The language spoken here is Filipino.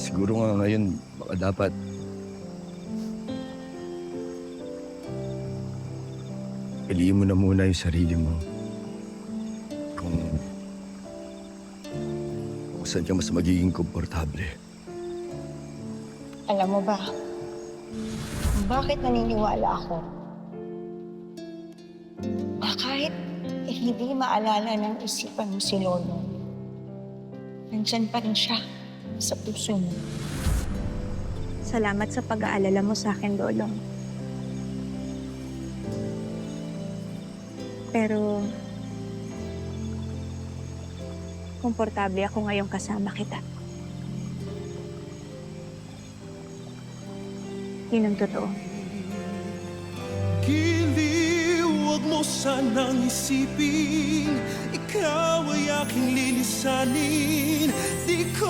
Siguro nga ngayon, baka dapat piliin mo na muna yung sarili mo. Kung, kung saan ka mas magiging komportable. Alam mo ba, bakit naniniwala ako? Na kahit hindi maalala ng isipan mo si Lolo, nandyan pa rin siya sa puso mo. Salamat sa pag-aalala mo sa akin, Lolong. Pero, komportable ako ngayong kasama kita. Yun ang totoo. Giliw, huwag mo sanang isipin, ikaw ay aking lilisanin. Di ko